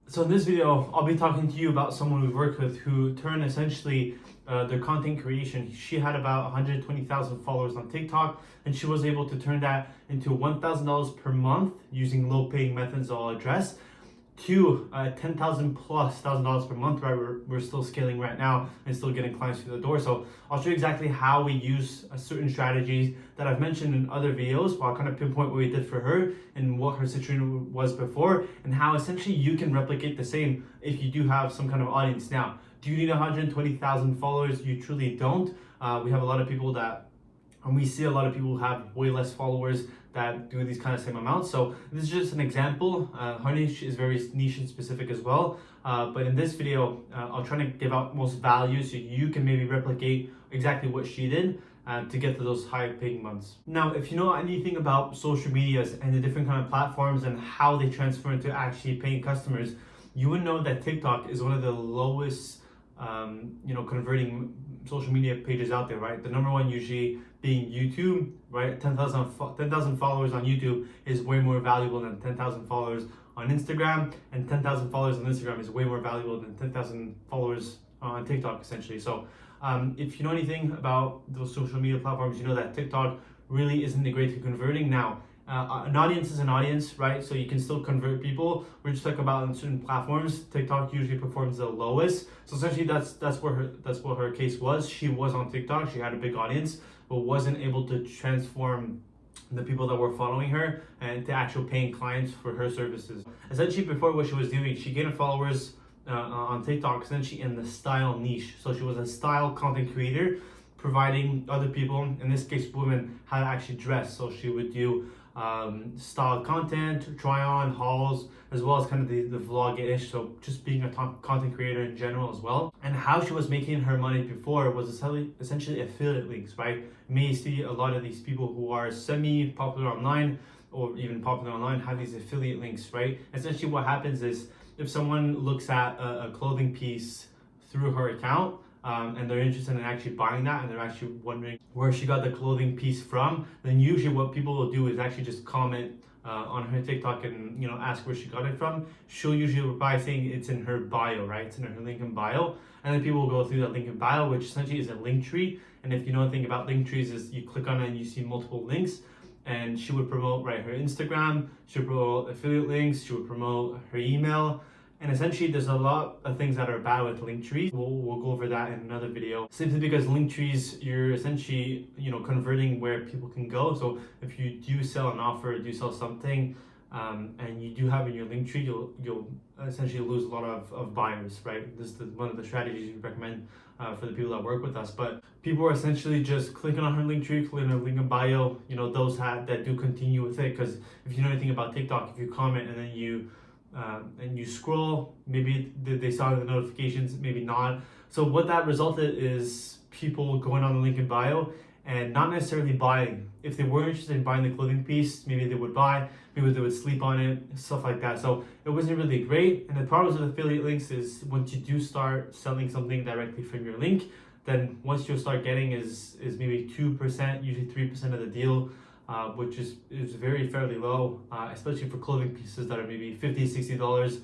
So in this video, I'll be talking to you about someone we've worked with who turned essentially their content creation. She had about 120,000 followers on TikTok, and she was able to turn that into $1,000 per month using low-paying methods I'll address to $10,000 plus $1,000 per month. Right, we're still scaling right now and still getting clients through the door. So I'll show you exactly how we use certain strategies that I've mentioned in other videos. I'll kind of pinpoint what we did for her and what her situation was before, and how essentially you can replicate the same if you do have some kind of audience. Now, do you need 120,000 followers? You truly don't. We have a lot of people that, and we see a lot of people who have way less followers that do these kind of same amounts. So this is just an example. Her niche is very niche and specific as well. But in this video, I'll try to give out most value so you can maybe replicate exactly what she did to get to those high paying months. Now, if you know anything about social medias and the different kind of platforms and how they transfer into actually paying customers, you would know that TikTok is one of the lowest converting social media pages out there, right? The number one usually being YouTube, right? 10,000 followers on YouTube is way more valuable than 10,000 followers on Instagram, and 10,000 followers on Instagram is way more valuable than 10,000 followers on TikTok, essentially. So if you know anything about those social media platforms, you know that TikTok really isn't the great for converting. Now, an audience is an audience, right? So you can still convert people. We're just talking about on certain platforms, TikTok usually performs the lowest. So essentially, that's what her case was. She was on TikTok. She had a big audience, but wasn't able to transform the people that were following her and to actual paying clients for her services. Essentially, before, what she was doing, she gained followers on TikTok, essentially in the style niche. So she was a style content creator, providing other people, in this case women, how to actually dress. So she would do style content, try on hauls, as well as kind of the vlog-ish, so just being a content creator in general as well. And how she was making her money before was essentially affiliate links, right? You may see a lot of these people who are semi-popular online or even popular online have these affiliate links, right? Essentially what happens is if someone looks at a clothing piece through her account, and they're interested in actually buying that, and they're actually wondering where she got the clothing piece from, then usually what people will do is actually just comment on her TikTok and ask where she got it from. She'll usually reply saying it's in her bio, right? It's in her link in bio, and then people will go through that link in bio, which essentially is a link tree. And if you know anything about link trees, is you click on it and you see multiple links. And she would promote her Instagram, she would promote affiliate links, she would promote her email. And essentially, there's a lot of things that are bad with Linktrees. We'll go over that in another video. Simply because Linktrees, you're essentially, converting where people can go. So if you do sell an offer, do sell something, and you do have in your Linktree, you'll essentially lose a lot of buyers, right? This is one of the strategies we recommend for the people that work with us. But people are essentially just clicking on her Linktree, clicking on her link in bio. Those that do continue with it. Because if you know anything about TikTok, if you comment and then you scroll, maybe they saw the notifications, maybe not. So what that resulted is people going on the link in bio and not necessarily buying. If they were interested in buying the clothing piece, maybe they would buy, maybe they would sleep on it, stuff like that. So it wasn't really great. And the problems with affiliate links is once you do start selling something directly from your link, then once you'll start getting is maybe 2%, usually 3% of the deal. Which is very fairly low, especially for clothing pieces that are maybe $50, $60.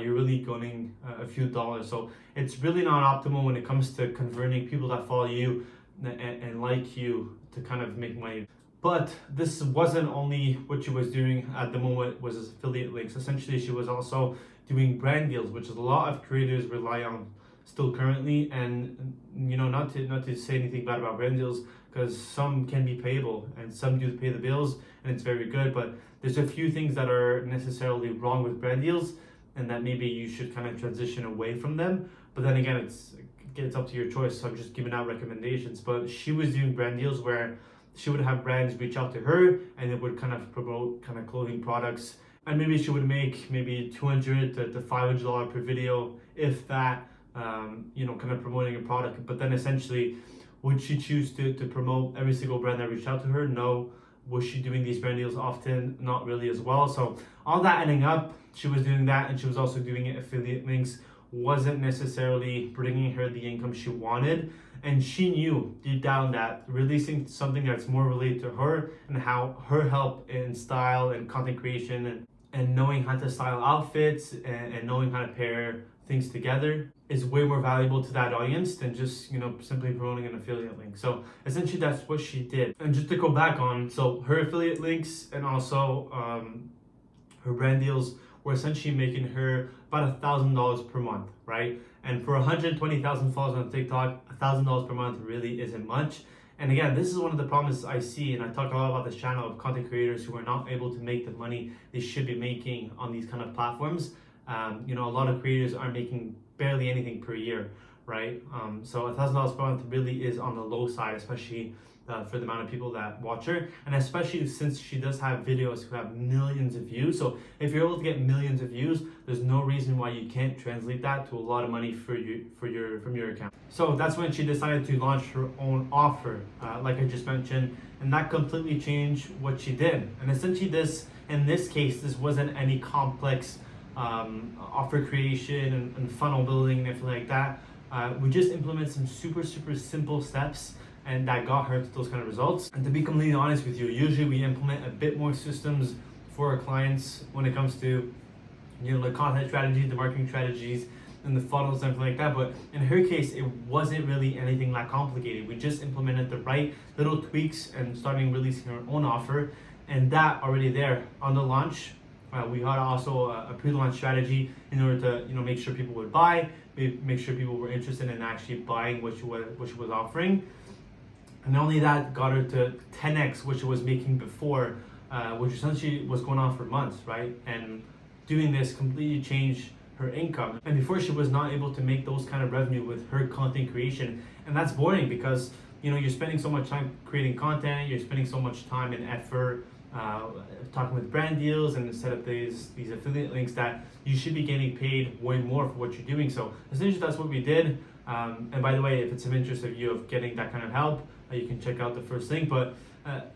You're really going a few dollars. So it's really not optimal when it comes to converting people that follow you and like you to kind of make money. But this wasn't only what she was doing at the moment was affiliate links. Essentially, she was also doing brand deals, which is a lot of creators rely on still currently. And not to say anything bad about brand deals, because some can be payable and some do pay the bills and it's very good, but there's a few things that are necessarily wrong with brand deals and that maybe you should kind of transition away from them. But then again, it's up to your choice, so I'm just giving out recommendations. But she was doing brand deals where she would have brands reach out to her and it would kind of promote kind of clothing products, and maybe she would make maybe $200 to $500 per video, if that, kind of promoting a product. But then essentially, would she choose to promote every single brand that reached out to her? No. Was she doing these brand deals often? Not really as well. So all that adding up, she was doing that, and she was also doing affiliate links. Wasn't necessarily bringing her the income she wanted. And she knew deep down that releasing something that's more related to her and how her help in style and content creation and knowing how to style outfits and knowing how to pair things together is way more valuable to that audience than just simply promoting an affiliate link. So essentially that's what she did. And just to go back on, so her affiliate links and also her brand deals were essentially making her about $1,000 per month, right? And for 120,000 followers on TikTok, $1,000 per month really isn't much. And again, this is one of the problems I see, and I talk a lot about this channel of content creators who are not able to make the money they should be making on these kind of platforms. A lot of creators are making barely anything per year, right? So $1,000 per month really is on the low side, especially for the amount of people that watch her, and especially since she does have videos who have millions of views. So if you're able to get millions of views, there's no reason why you can't translate that to a lot of money from your account. So that's when she decided to launch her own offer, like I just mentioned, and that completely changed what she did. And essentially in this case, this wasn't any complex offer creation and funnel building and everything like that. We just implemented some super simple steps, and that got her to those kind of results. And to be completely honest with you, usually we implement a bit more systems for our clients when it comes to the content strategies, the marketing strategies, and the funnels and everything like that. But in her case, it wasn't really anything that complicated. We just implemented the right little tweaks and starting releasing our own offer, and that already there on the launch. We had also a pre-launch strategy in order to make sure people would buy, make sure people were interested in actually buying what she was offering. And not only that, got her to 10x what she was making before, which essentially was going on for months, right? And doing this completely changed her income. And before, she was not able to make those kind of revenue with her content creation. And that's boring because you're spending so much time creating content, you're spending so much time and effort talking with brand deals and set up these affiliate links that you should be getting paid way more for what you're doing. So essentially that's what we did. And by the way, if it's of interest of you of getting that kind of help, you can check out the first link. But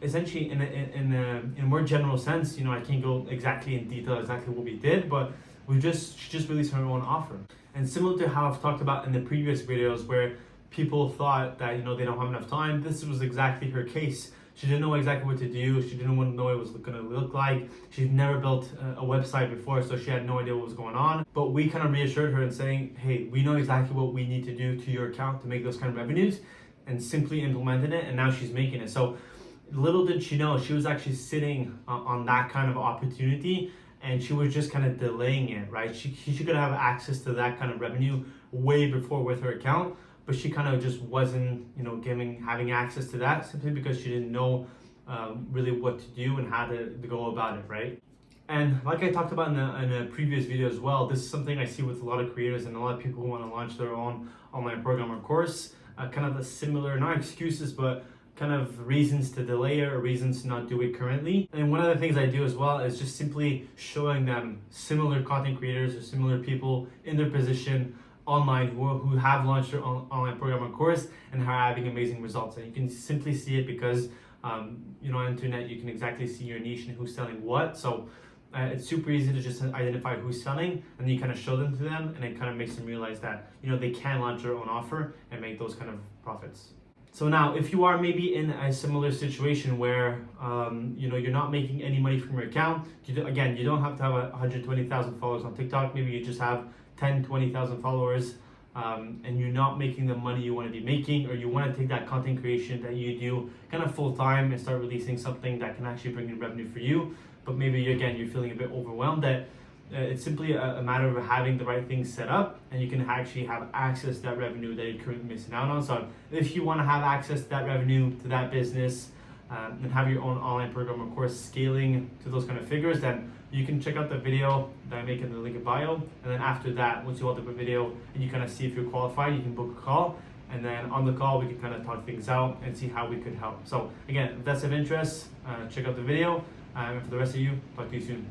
essentially in a more general sense, I can't go exactly in detail exactly what we did, but she just released her own offer. And similar to how I've talked about in the previous videos where people thought that they don't have enough time, this was exactly her case. She didn't know exactly what to do. She didn't want to know what it was going to look like. She'd never built a website before, so she had no idea what was going on. But we kind of reassured her and saying, hey, we know exactly what we need to do to your account to make those kind of revenues, and simply implemented it, and now she's making it. So little did she know, she was actually sitting on that kind of opportunity, and she was just kind of delaying it, right? She could have access to that kind of revenue way before with her account, but she kind of just wasn't, having access to that simply because she didn't know really what to do and how to go about it, right? And like I talked about in a previous video as well, this is something I see with a lot of creators and a lot of people who want to launch their own online program or course, kind of a similar, not excuses, but kind of reasons to delay it or reasons to not do it currently. And one of the things I do as well is just simply showing them similar content creators or similar people in their position online who have launched their online program or course and are having amazing results. And you can simply see it because on the internet you can exactly see your niche and who's selling what. So it's super easy to just identify who's selling, and then you kind of show them to them, and it kind of makes them realize that they can launch their own offer and make those kind of profits. So now, if you are maybe in a similar situation where you're not making any money from your account, you don't have to have 120,000 followers on TikTok. Maybe you just have 10, 20,000 followers, and you're not making the money you want to be making, or you want to take that content creation that you do kind of full time and start releasing something that can actually bring in revenue for you. But maybe you're feeling a bit overwhelmed, that it's simply a matter of having the right things set up, and you can actually have access to that revenue that you're currently missing out on. So if you want to have access to that revenue, to that business, and have your own online program or course scaling to those kind of figures, then you can check out the video that I make in the link in bio. And then after that, once you watch the video and you kind of see if you're qualified, you can book a call. And then on the call, we can kind of talk things out and see how we could help. So again, if that's of interest, check out the video. And for the rest of you, talk to you soon.